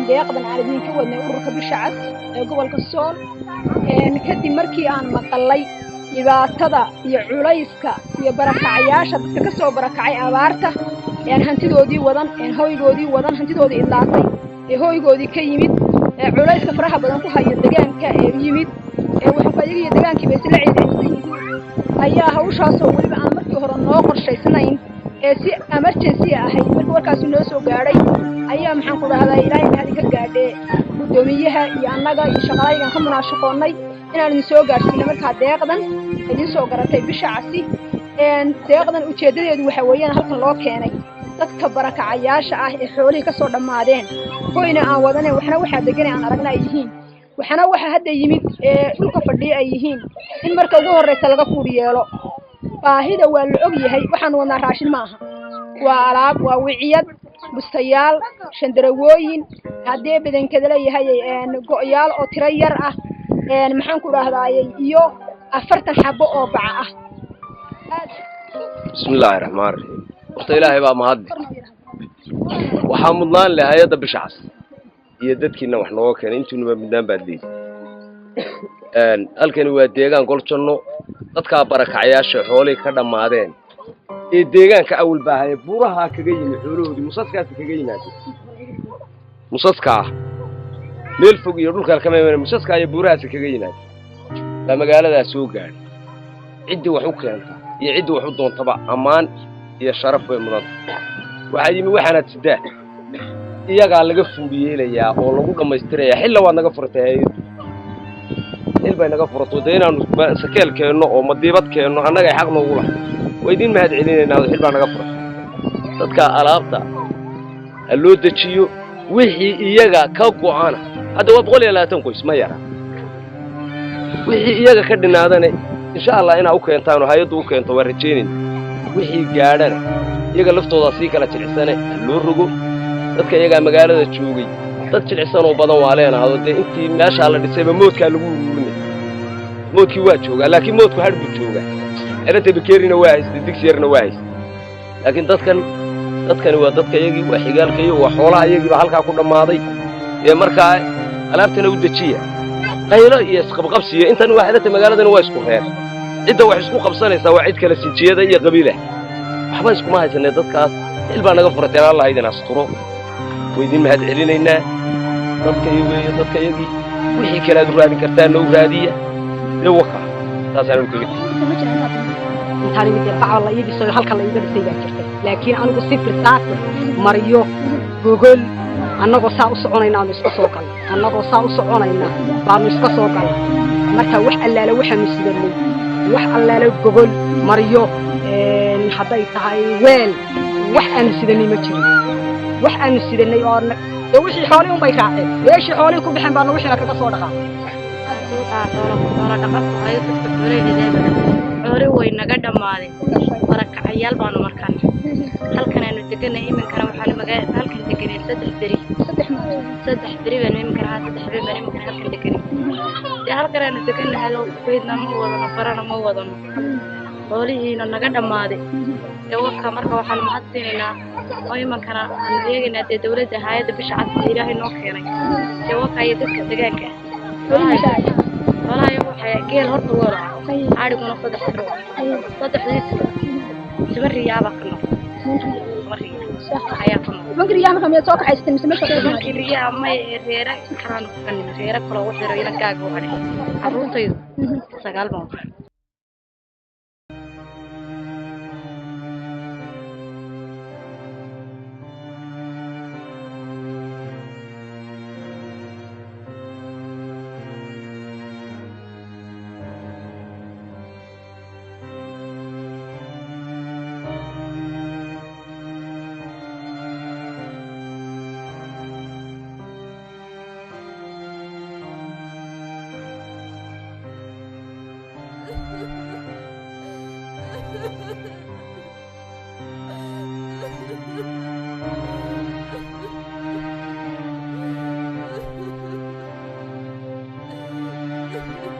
deeqdan aan idinka wadnay ururka bisha cas ee gobolka Sool kadib markii aan maqalay dhibaatada iyo culayska iyo barakacayaasha dadka ka soo barakacay abaarta hantidoodii wadan hoygoodii wadan hantidoodii ilaatay hoygoodii ka yimid culayska faraha badan ku haya deegaanka yimid wuxuu ayaga deegaankii bay isla ciideeyeen ayaa hawshaas oo waliba aan markii hore noo qorshaysanayn si emergency ahayd markii warkaas noo soo gaaray ayaa maxaan ku dhahdaa ilaahay hadi ka gaadhay gudoomiyaha iyo annaga iyo shaqalaygan ka munaashaqoonay inaan idin soo gaarsiino markaa deeqdan idin soo garatay bisha casi deeqdan ujeedadeedu waxa weeyaan halkan loo keenay dadka barakacayaasha ah ee xoolihii ka soo dhamaadeen hoyna aan wadanay waxna waxa deganay aan aragna ay yihiin waxna waxa hadda yimid dhulka fadhiya ay yihiin in marka ugu horeysa laga fuuriyeelo baahida waa la og yahay waxaan wadnaa raashin maaha waa alaab waa wiciyad bustayaal shandarawooyin hadee badankeeda leeyahay go'yaal oo tiro yar ah maxaan ku dhahdaayay iyo 40 xabo oo bac ah bismillaahir rahmaanir rahiim waqti ilaahay baa mahad waxa mudnaan leh hay'adda bisha cas iyo dadkiina wax nooga keenay intuuna midnaan baadlii halkani waa deegaan goljanno dadka barakacayaasha xoolay ka dhamaadeen ee deegaanka awal baahay buuraha kaga yimid xoolahoodii musaskaas kaga yimaadeen musaska meel fog iyo dhulka kama yimaadeen musaska ay buurahaas kaga yimaadeen la magaalada soo gaar cidii wax u keenta iyo cidii wax u doontaba amaan iyo sharaf way mudan waxa yimi waxaana sidaa iyaga laga fuudiyeelaya oo lagu dhameystiraya xilla waad naga furtay bay naga furto deeynaan sakeelkeeno oo madiibadkeeno annaga xaq noogu lahay weydin mahad celinayna xil baa naga furay dadka alaabta loo dajiyo wixii iyaga ka go'ana hadda waa 120 qoys ma yara wixii iyaga ka dhinaadana insha Allah ina u keentaan hay'adu u keento waa rajeenin wixii gaadhana iyaga laftooda si kala jilcisane loo rogo dadka iyaga magaalada joogay dad jilcisan oo badan waa leenahay oo intii meesha la dhisayba moodka lagu ururinay moodkii waa jooga laakiin moodku hadbu jooga inta bakeerina waa haystay digsiyarna waa haystay laakiin dadkani waa dadka iyagii waa xigaalkay waa xoolaha iyagii halka ku dhamaaday ee markaa alaabtana u dajiya qaylo iyo isqabqabsiyo intan waxa magaaladana waa isku reer cidda wax isku qabsanaysa waa cid kala sinjiyada iyo qabiile waxba isku ma haysanay dadkaas ilbaa naga furatay Allah idin asturo weydin mahad celinayna dadka iyagii wixii kala raadin kartaan oo raadiya waxa taasaan ku intaani mid facal la iibi soo halka la iibi sayda jirtay laakiin anigu si firsaat mariyo google annagoo saa u soconayna isku soo gal annagoo saa u soconayna baan isku soo gal marka wax allaala waxa misidanay wax allaala google mariyo haday tahay weel wax aan sidanay ma jiro wax aan sidanay oo wixii xoolay un bay raaceen weeshii xoolay ku bixin baan wixii kaga soo dhaqaa xoolo way naga dhamaaday barakacayaal baanu markaan halkan aanu deganay iminkana waxaan magaalada halkan deganay saddex bari baan iminkana halkan deganay halkan aanu deganay weydna ma wadano barana ma wadano xoolihiina naga dhamaaday waqka marka waxaan mahadsiinaynaa oo iminkana aan eegaynaa dawladda hay'adda bisha cas ilaahay noo keenay waqka ay dadka deegaanka والله waxay geel horta wada aadhiguna saddex riyaaba kana مقريا ما كم يتوقع يستمس مش مقريا ما ريرة كران كان ريرة كلا واحد ريرة كاغو هذي عروتي سجال بام Ha ha ha.